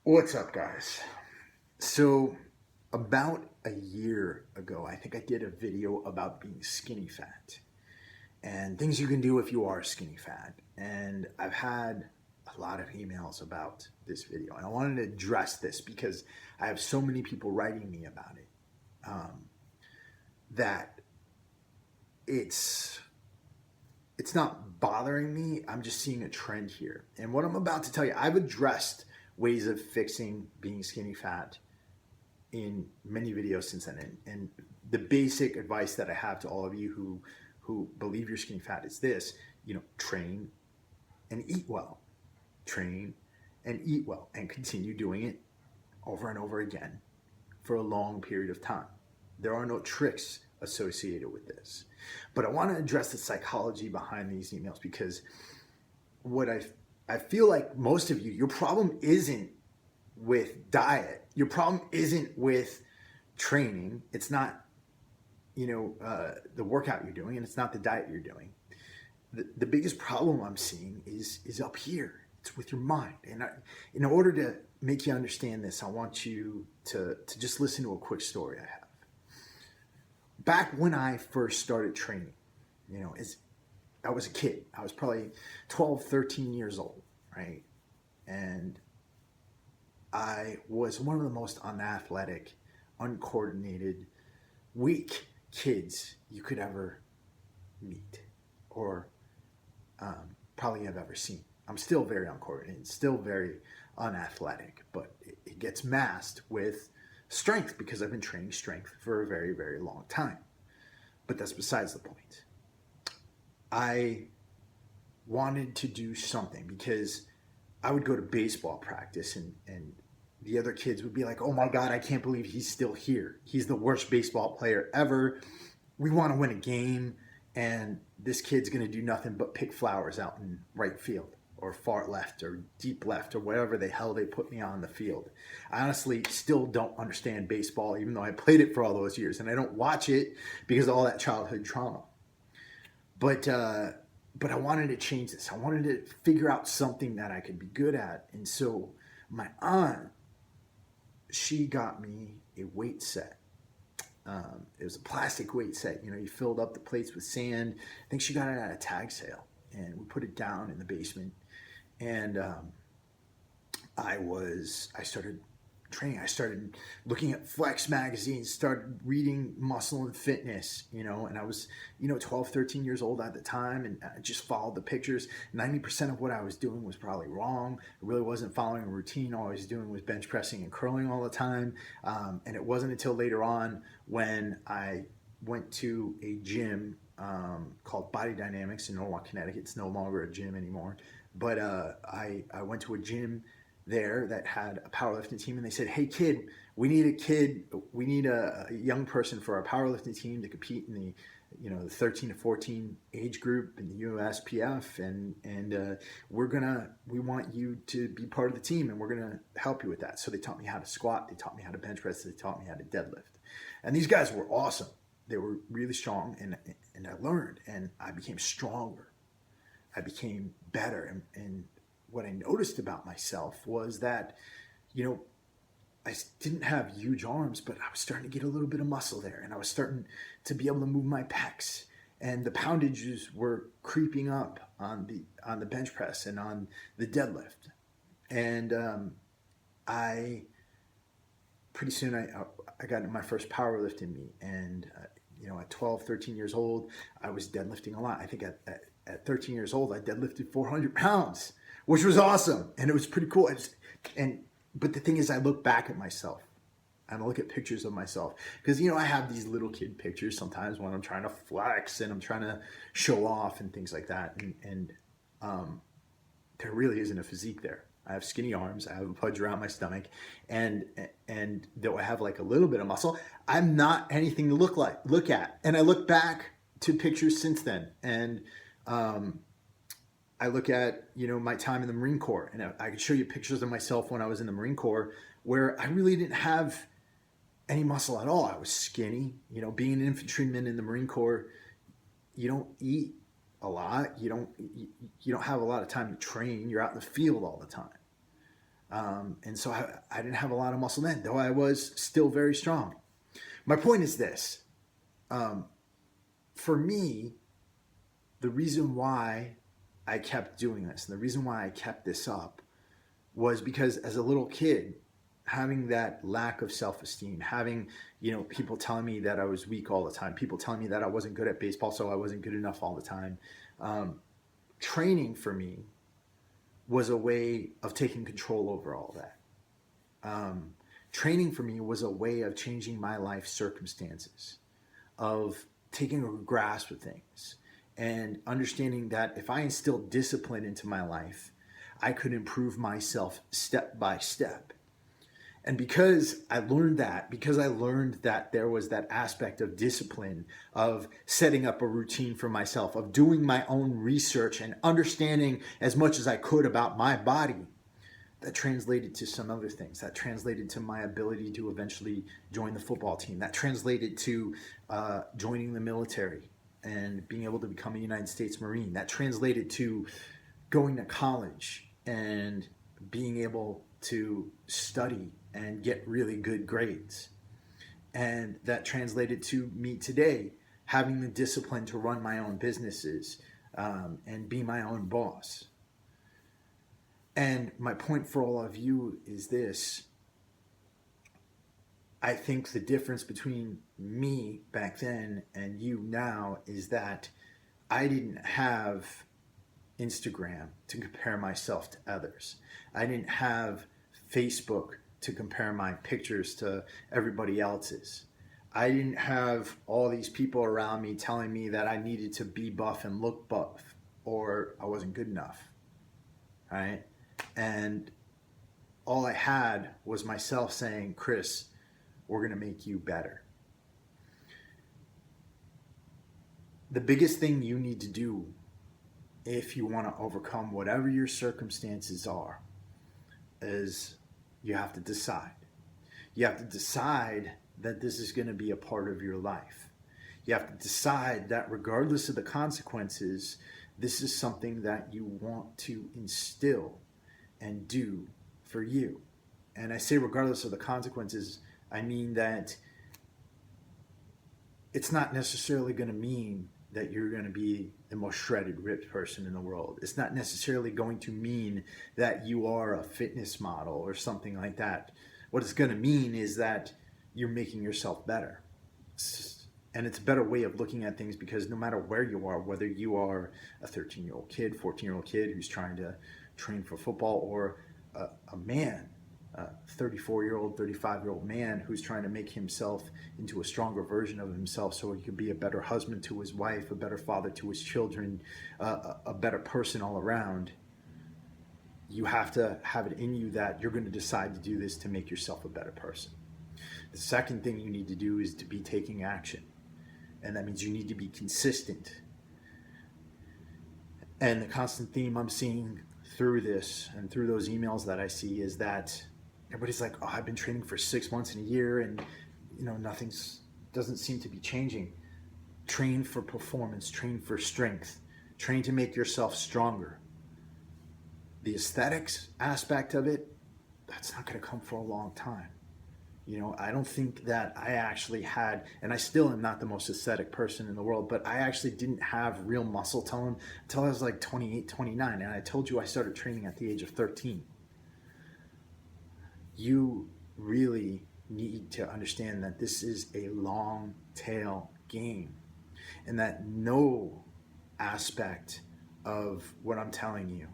What's up, guys? So, about a year ago, I think I did a video about being skinny fat and things you can do if you are skinny fat. And I've had a lot of emails about this video, and I wanted to address this because I have so many people writing me about it um, that it's it's not bothering me. I'm just seeing a trend here, and what I'm about to tell you, I've addressed ways of fixing being skinny fat in many videos since then. And the basic advice that I have to all of you who believe you're skinny fat is this: train and eat well, train and eat well, and continue doing it over and over again for a long period of time. There are no tricks associated with this, but I want to address the psychology behind these emails because what I feel like most of you, your problem isn't with diet. Your problem isn't with training. It's not, the workout you're doing, and it's not the diet you're doing. The biggest problem I'm seeing is up here. It's with your mind. And in order to make you understand this, I want you to just listen to a quick story I have. Back when I first started training, as I was a kid, I was probably 12, 13 years old, right? And I was one of the most unathletic, uncoordinated, weak kids you could ever meet or probably have ever seen. I'm still very uncoordinated, still very unathletic, but it gets masked with strength because I've been training strength for a very, very long time. But that's besides the point. I wanted to do something because I would go to baseball practice and the other kids would be like, "Oh my God, I can't believe he's still here. He's the worst baseball player ever. We want to win a game, and this kid's going to do nothing but pick flowers out in right field or far left or deep left or whatever the hell they put me on the field." I honestly still don't understand baseball, even though I played it for all those years, and I don't watch it because of all that childhood trauma. But I wanted to change this. I wanted to figure out something that I could be good at, and so my aunt, she got me a weight set. It was a plastic weight set. You filled up the plates with sand. I think she got it at a tag sale, and we put it down in the basement. And I started training. I started looking at Flex magazines, started reading Muscle and Fitness, and I was, 12, 13 years old at the time, and I just followed the pictures. 90% of what I was doing was probably wrong. I really wasn't following a routine. All I was doing was bench pressing and curling all the time. And it wasn't until later on when I went to a gym called Body Dynamics in Norwalk, Connecticut. It's no longer a gym anymore. But I went to a gym there that had a powerlifting team, and they said, "Hey kid, we need a young person for our powerlifting team to compete in the 13 to 14 age group in the USPF, and we want you to be part of the team, and we're gonna help you with that." So they taught me how to squat, they taught me how to bench press, they taught me how to deadlift, and these guys were awesome. They were really strong, and I learned, and I became stronger. I became better, and what I noticed about myself was that, you know, I didn't have huge arms, but I was starting to get a little bit of muscle there, and I was starting to be able to move my pecs, and the poundages were creeping up on the bench press and on the deadlift, and I pretty soon I got in my first powerlifting meet, and at 12, 13 years old, I was deadlifting a lot. I think at 13 years old, I deadlifted 400 pounds, which was awesome, and it was pretty cool. But the thing is, I look back at myself, and I look at pictures of myself, because I have these little kid pictures sometimes when I'm trying to flex and I'm trying to show off and things like that, and there really isn't a physique there. I have skinny arms. I have a pudge around my stomach, and though I have like a little bit of muscle, I'm not anything to look at. And I look back to pictures since then, and I look at my time in the Marine Corps, and I could show you pictures of myself when I was in the Marine Corps where I really didn't have any muscle at all. I was skinny. Being an infantryman in the Marine Corps, you don't eat a lot. You don't have a lot of time to train. You're out in the field all the time. And so I didn't have a lot of muscle then, though I was still very strong. My point is this. For me, the reason why I kept doing this and the reason why I kept this up was because as a little kid, having that lack of self-esteem, having, people telling me that I was weak all the time, people telling me that I wasn't good at baseball, so I wasn't good enough all the time. Training for me was a way of taking control over all that. Training for me was a way of changing my life circumstances, of taking a grasp of things and understanding that if I instilled discipline into my life, I could improve myself step by step. And because I learned that there was that aspect of discipline, of setting up a routine for myself, of doing my own research and understanding as much as I could about my body, that translated to some other things. That translated to my ability to eventually join the football team. That translated to joining the military and being able to become a United States Marine. That translated to going to college and being able to study and get really good grades. And that translated to me today having the discipline to run my own businesses and be my own boss. And my point for all of you is this. I think the difference between me back then and you now is that I didn't have Instagram to compare myself to others. I didn't have Facebook to compare my pictures to everybody else's. I didn't have all these people around me telling me that I needed to be buff and look buff or I wasn't good enough, right? And all I had was myself saying, Chris, we're going to make you better. The biggest thing you need to do if you want to overcome whatever your circumstances are is you have to decide. You have to decide that this is going to be a part of your life. You have to decide that regardless of the consequences, this is something that you want to instill and do for you. And I say regardless of the consequences, I mean that it's not necessarily going to mean that you're going to be the most shredded, ripped person in the world. It's not necessarily going to mean that you are a fitness model or something like that. What it's going to mean is that you're making yourself better. And it's a better way of looking at things because no matter where you are, whether you are a 13-year-old kid, 14-year-old kid who's trying to train for football, or a man, a 34-year-old, 35-year-old man who's trying to make himself into a stronger version of himself so he can be a better husband to his wife, a better father to his children, a better person all around, you have to have it in you that you're going to decide to do this to make yourself a better person. The second thing you need to do is to be taking action. And that means you need to be consistent. And the constant theme I'm seeing through this and through those emails that I see is that everybody's like, oh, I've been training for 6 months and a year and nothing's doesn't seem to be changing. Train for performance, train for strength, train to make yourself stronger. The aesthetics aspect of it, that's not going to come for a long time. I don't think that I actually had, and I still am not the most aesthetic person in the world, but I actually didn't have real muscle tone until I was like 28, 29. And I told you I started training at the age of 13. You really need to understand that this is a long tail game and that no aspect of what I'm telling you,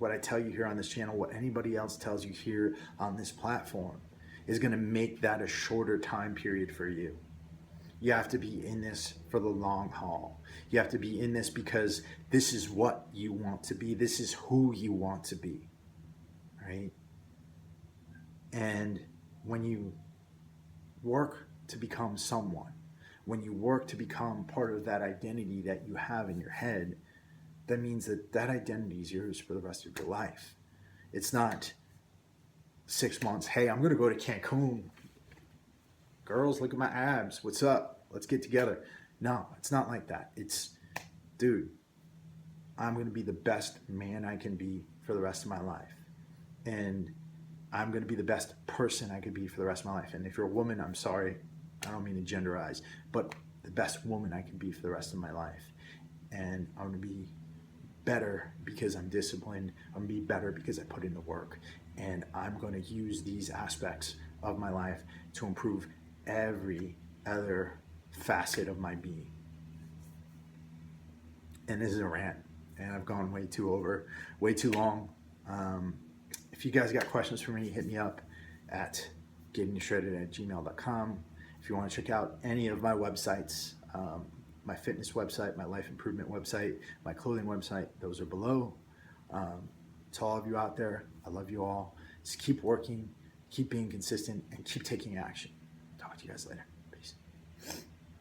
what I tell you here on this channel, what anybody else tells you here on this platform is going to make that a shorter time period for you. You have to be in this for the long haul. You have to be in this because this is what you want to be. This is who you want to be, right? And when you work to become someone, when you work to become part of that identity that you have in your head, that means that that identity is yours for the rest of your life. It's not 6 months, hey, I'm going to go to Cancun. Girls, look at my abs. What's up? Let's get together. No, it's not like that. It's, dude, I'm going to be the best man I can be for the rest of my life. And I'm going to be the best person I could be for the rest of my life. And if you're a woman, I'm sorry, I don't mean to genderize, but the best woman I can be for the rest of my life. And I'm going to be better because I'm disciplined. I'm going to be better because I put in the work. And I'm going to use these aspects of my life to improve every other facet of my being. And this is a rant, and I've gone way too long. If you guys got questions for me, hit me up at gettingshredded@gmail.com. If you want to check out any of my websites, my fitness website, my life improvement website, my clothing website, those are below. To all of you out there, I love you all. Just keep working, keep being consistent, and keep taking action. Talk to you guys later.